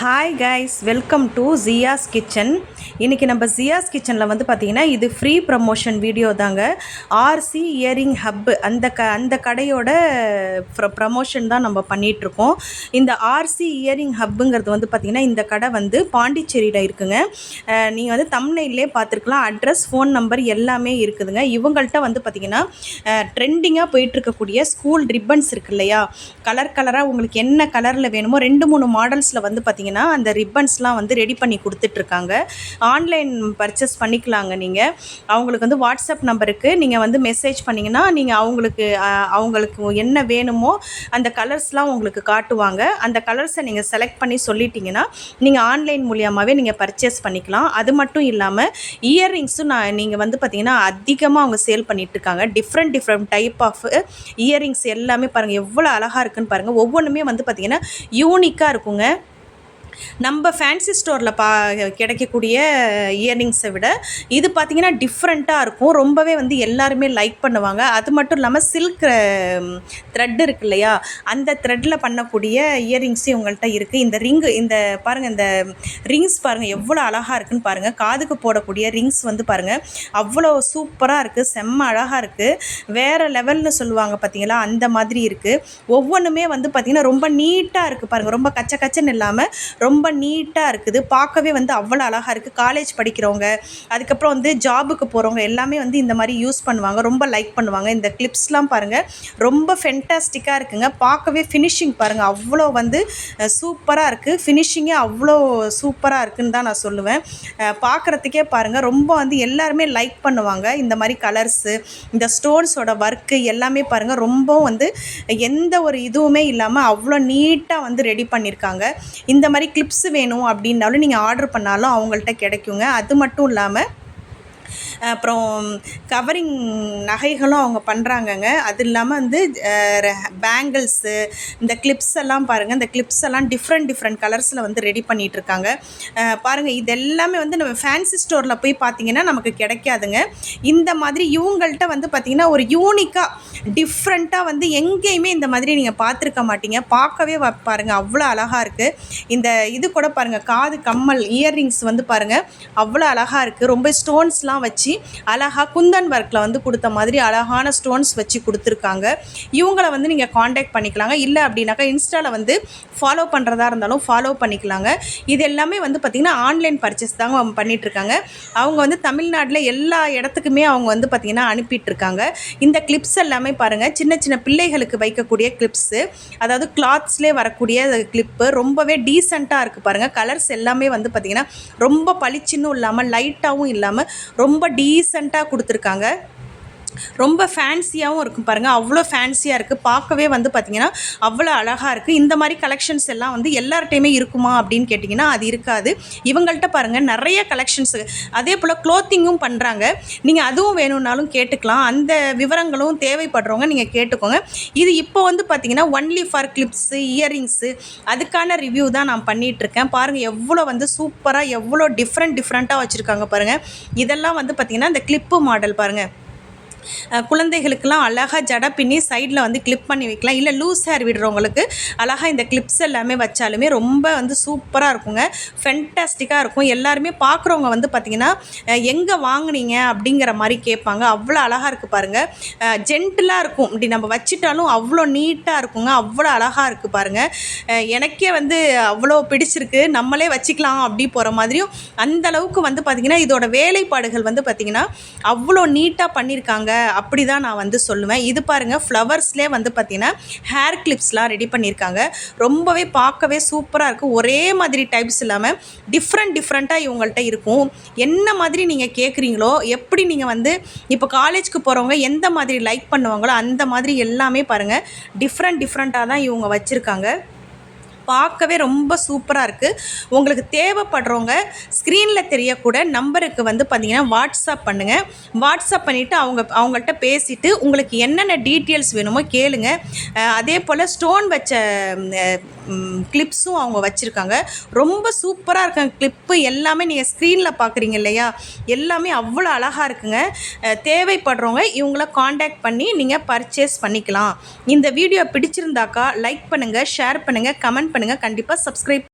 Hi guys, welcome to Jiya's kitchen. இன்றைக்கி நம்ம ஜியாஸ் கிச்சனில் வந்து பார்த்திங்கன்னா இது ஃப்ரீ ப்ரமோஷன் வீடியோ தாங்க. ஆர்சி இயரிங் ஹப்பு அந்த கடையோட ப்ரமோஷன் தான் நம்ம பண்ணிகிட்ருக்கோம். இந்த ஆர்சி இயரிங் ஹப்புங்கிறது வந்து பார்த்திங்கன்னா இந்த கடை வந்து பாண்டிச்சேரியில் இருக்குங்க. நீங்கள் வந்து தம்ப்நெயிலே பார்த்துருக்கலாம். அட்ரஸ், ஃபோன் நம்பர் எல்லாமே இருக்குதுங்க. இவங்கள்ட்ட வந்து பார்த்திங்கன்னா ட்ரெண்டிங்காக போயிட்டுருக்கக்கூடிய ஸ்கூல் ரிப்பன்ஸ் இருக்குது இல்லையா, கலர் கலராக உங்களுக்கு என்ன கலரில் வேணுமோ 2-3 மாடல்ஸில் வந்து பார்த்திங்கன்னா அந்த ரிப்பன்ஸ்லாம் வந்து ரெடி பண்ணி கொடுத்துட்ருக்காங்க. ஆன்லைன் பர்ச்சேஸ் பண்ணிக்கலாங்க. நீங்கள் அவங்களுக்கு வந்து வாட்ஸ்அப் நம்பருக்கு நீங்கள் வந்து மெசேஜ் பண்ணிங்கன்னா நீங்கள் அவங்களுக்கு என்ன வேணுமோ அந்த கலர்ஸ்லாம் உங்களுக்கு காட்டுவாங்க. அந்த கலர்ஸை நீங்கள் செலக்ட் பண்ணி சொல்லிட்டீங்கன்னா நீங்கள் ஆன்லைன் மூலியமாகவே நீங்கள் பர்ச்சேஸ் பண்ணிக்கலாம். அது மட்டும் இல்லாமல் இயர்ரிங்ஸும் நீங்கள் வந்து பார்த்திங்கன்னா அதிகமாக அவங்க சேல் பண்ணிகிட்ருக்காங்க. டிஃப்ரெண்ட் டைப் ஆஃப் இயர்ரிங்ஸ் எல்லாமே பாருங்கள் எவ்வளோ அழகாக இருக்குன்னு பாருங்கள். ஒவ்வொன்றுமே வந்து பார்த்திங்கன்னா யூனிக்காக இருக்குங்க. நம்ம ஃபேன்சி ஸ்டோரில் கிடைக்கக்கூடிய இயர்ரிங்ஸை விட இது பார்த்திங்கன்னா டிஃப்ரெண்ட்டாக இருக்கும். ரொம்பவே வந்து எல்லாருமே லைக் பண்ணுவாங்க. அது மட்டும் இல்லாமல் சில்க் த்ரெட் இருக்கு இல்லையா, அந்த த்ரெட்டில் பண்ணக்கூடிய இயர்ரிங்ஸு இவங்கள்ட்ட இருக்குது. இந்த பாருங்கள், இந்த ரிங்ஸ் பாருங்கள் எவ்வளோ அழகாக இருக்குதுன்னு பாருங்கள். காதுக்கு போடக்கூடிய ரிங்ஸ் வந்து பாருங்கள் அவ்வளோ சூப்பராக இருக்குது, செம்ம அழகாக இருக்குது. வேறு லெவல்னு சொல்லுவாங்க பார்த்தீங்களா, அந்த மாதிரி இருக்குது. ஒவ்வொன்றுமே வந்து பார்த்திங்கன்னா ரொம்ப நீட்டாக இருக்குது பாருங்கள். ரொம்ப கச்சன்னு இல்லாமல் ரொம்ப நீட்டாக இருக்குது. பார்க்கவே வந்து அவ்வளோ அழகாக இருக்குது. காலேஜ் படிக்கிறவங்க, அதுக்கப்புறம் வந்து ஜாபுக்கு போகிறவங்க எல்லாமே வந்து இந்த மாதிரி யூஸ் பண்ணுவாங்க, ரொம்ப லைக் பண்ணுவாங்க. இந்த கிளிப்ஸ்லாம் பாருங்கள் ரொம்ப ஃபென்டாஸ்டிக்காக இருக்குங்க. பார்க்கவே ஃபினிஷிங் பாருங்கள் அவ்வளோ வந்து சூப்பராக இருக்குது. ஃபினிஷிங்கே அவ்வளோ சூப்பராக இருக்குதுன்னு தான் நான் சொல்லுவேன். பார்க்குறதுக்கே பாருங்கள் ரொம்ப வந்து எல்லாருமே லைக் பண்ணுவாங்க. இந்த மாதிரி கலர்ஸு, இந்த ஸ்டோன்ஸோட ஒர்க்கு எல்லாமே பாருங்கள் ரொம்பவும் வந்து எந்த ஒரு இதுவுமே இல்லாமல் அவ்வளோ நீட்டாக வந்து ரெடி பண்ணியிருக்காங்க. இந்த மாதிரி கிளிப்ஸ் வேணும் அப்படின்னாலும் நீங்கள் ஆர்டர் பண்ணாலும் அவங்கள்ட்ட கிடைக்குங்க. அது மட்டும் இல்லாமல் அப்புறம் கவரிங் நகைகளும் அவங்க பண்ணுறாங்கங்க. அது இல்லாமல் வந்து பேங்கிள்ஸு, இந்த கிளிப்ஸ் எல்லாம் பாருங்கள். இந்த கிளிப்ஸ் எல்லாம் டிஃப்ரெண்ட் கலர்ஸில் வந்து ரெடி பண்ணிகிட்ருக்காங்க பாருங்கள். இது எல்லாமே வந்து நம்ம ஃபேன்சி ஸ்டோரில் போய் பார்த்திங்கன்னா நமக்கு கிடைக்காதுங்க. இந்த மாதிரி இவங்கள்ட்ட வந்து பார்த்திங்கன்னா ஒரு யூனிக்காக டிஃப்ரெண்ட்டாக வந்து எங்கேயுமே இந்த மாதிரி நீங்கள் பார்த்துருக்க மாட்டீங்க. பார்க்கவே பாருங்கள் அவ்வளோ அழகாக இருக்குது. இந்த இது கூட பாருங்கள், காது கம்மல் இயர்ரிங்ஸ் வந்து பாருங்கள் அவ்வளோ அழகாக இருக்குது. ரொம்ப ஸ்டோன்ஸ்லாம் வச்சு அழகாக குந்தன் ஒர்க்கில் வந்து கொடுத்த மாதிரி அழகான ஸ்டோன்ஸ் வச்சு கொடுத்துருக்காங்க. இவங்கள வந்து நீங்கள் காண்டாக்ட் பண்ணிக்கலாங்க. இல்லை அப்படின்னாக்கா இன்ஸ்டாவில் வந்து ஃபாலோ பண்ணுறதா இருந்தாலும் ஃபாலோ பண்ணிக்கலாங்க. இது எல்லாமே வந்து பார்த்திங்கன்னா ஆன்லைன் பர்ச்சேஸ் தாங்க அவங்க பண்ணிகிட்ருக்காங்க. அவங்க வந்து தமிழ்நாட்டில் எல்லா இடத்துக்குமே அவங்க வந்து பார்த்திங்கன்னா அனுப்பிட்டுருக்காங்க. இந்த கிளிப்ஸ் எல்லாமே பாருங்கள் சின்ன பிள்ளைகளுக்கு வைக்கக்கூடிய கிளிப்ஸு, அதாவது கிளாத்ஸ்லேயே வரக்கூடிய கிளிப்பு ரொம்பவே டீசெண்டாக இருக்குது பாருங்கள். கலர்ஸ் எல்லாமே வந்து பார்த்திங்கன்னா ரொம்ப பளிச்சின்னும் இல்லாமல் லைட்டாகவும் இல்லாமல் ரொம்ப டீசெண்டாக கொடுத்துருக்காங்க. ரொம்ப ஃபேன்சியாகவும் இருக்கும் பாருங்கள். அவ்வளோ ஃபேன்சியாக இருக்குது. பார்க்கவே வந்து பார்த்திங்கன்னா அவ்வளோ அழகாக இருக்குது. இந்த மாதிரி கலெக்ஷன்ஸ் எல்லாம் வந்து எல்லார்ட்டையுமே இருக்குமா அப்படின்னு கேட்டிங்கன்னா அது இருக்காது. இவங்கள்ட்ட பாருங்கள் நிறைய கலெக்ஷன்ஸு, அதே போல் க்ளோத்திங்கும் பண்ணுறாங்க. நீங்கள் அதுவும் வேணும்னாலும் கேட்டுக்கலாம். அந்த விவரங்களும் தேவைப்படுறவங்க நீங்கள் கேட்டுக்கோங்க. இது இப்போ வந்து பார்த்திங்கன்னா ஒன்லி ஃபார் கிளிப்ஸு, இயர்ரிங்ஸு அதுக்கான ரிவ்யூ தான் நான் பண்ணிகிட்ருக்கேன். பாருங்கள் எவ்வளோ வந்து சூப்பராக எவ்வளோ டிஃப்ரெண்ட்டாக வச்சுருக்காங்க பாருங்கள். இதெல்லாம் வந்து பார்த்திங்கன்னா இந்த கிளிப்பு மாடல் பாருங்கள். குழந்தைகளுக்கெல்லாம் அழகாக ஜடை பின்னி சைடில் வந்து கிளிப் பண்ணி வைக்கலாம். இல்லை லூஸ் ஹேர் விடுறவங்களுக்கு அழகாக இந்த கிளிப்ஸ் எல்லாமே வச்சாலுமே ரொம்ப வந்து சூப்பராக இருக்குங்க. ஃபென்டாஸ்டிக்காக இருக்கும். எல்லாருமே பார்க்குறவங்க வந்து பார்த்திங்கன்னா எங்கே வாங்கினீங்க அப்படிங்கிற மாதிரி கேட்பாங்க. அவ்வளோ அழகாக இருக்குது பாருங்கள். ஜென்டிலாக இருக்கும். இப்படி நம்ம வச்சிட்டாலும் அவ்வளோ நீட்டாக இருக்குங்க. அவ்வளோ அழகாக இருக்குது பாருங்கள். எனக்கே வந்து அவ்வளோ பிடிச்சிருக்கு. நம்மளே வச்சுக்கலாம் அப்படி போகிற மாதிரியும் அந்தளவுக்கு வந்து பார்த்திங்கன்னா இதோட வேலைப்பாடுகள் வந்து பார்த்திங்கன்னா அவ்வளோ நீட்டாக பண்ணியிருக்காங்க. அப்படி தான் நான் வந்து சொல்லுவேன். இது பாருங்கள் ஃப்ளவர்ஸ்லேயே வந்து பார்த்திங்கன்னா ஹேர் கிளிப்ஸ்லாம் ரெடி பண்ணியிருக்காங்க. ரொம்பவே பார்க்கவே சூப்பராக இருக்கும். ஒரே மாதிரி டைப்ஸ் இல்லாமல் டிஃப்ரெண்ட்டாக இவங்கள்ட்ட இருக்கும். என்ன மாதிரி நீங்கள் கேட்குறீங்களோ, எப்படி நீங்கள் வந்து இப்போ காலேஜுக்கு போகிறவங்க எந்த மாதிரி லைக் பண்ணுவாங்களோ அந்த மாதிரி எல்லாமே பாருங்கள் டிஃப்ரெண்ட்டாக தான் இவங்க வச்சுருக்காங்க. பார்க்கவே ரொம்ப சூப்பராக இருக்குது. உங்களுக்கு தேவைப்படுறவங்க ஸ்க்ரீனில் தெரியக்கூட நம்பருக்கு வந்து பார்த்திங்கன்னா வாட்ஸ்அப் பண்ணுங்கள். வாட்ஸ்அப் பண்ணிவிட்டு அவங்கள்ட்ட பேசிவிட்டு உங்களுக்கு என்னென்ன டீட்டெயில்ஸ் வேணுமோ கேளுங்க. அதே போல் ஸ்டோன் வச்ச கிளிப்ஸும் அவங்க வச்சுருக்காங்க. ரொம்ப சூப்பராக இருக்காங்க. கிளிப்பு எல்லாமே நீங்கள் ஸ்க்ரீனில் பார்க்குறீங்க இல்லையா, எல்லாமே அவ்வளோ அழகாக இருக்குங்க. தேவைப்படுறவங்க இவங்கள காண்டாக்ட் பண்ணி நீங்கள் பர்ச்சேஸ் பண்ணிக்கலாம். இந்த வீடியோ பிடிச்சிருந்தாக்கா லைக் பண்ணுங்கள், ஷேர் பண்ணுங்கள், கமெண்ட் பண்ணுங்கள். கண்டிப்பாக சப்ஸ்கிரைப்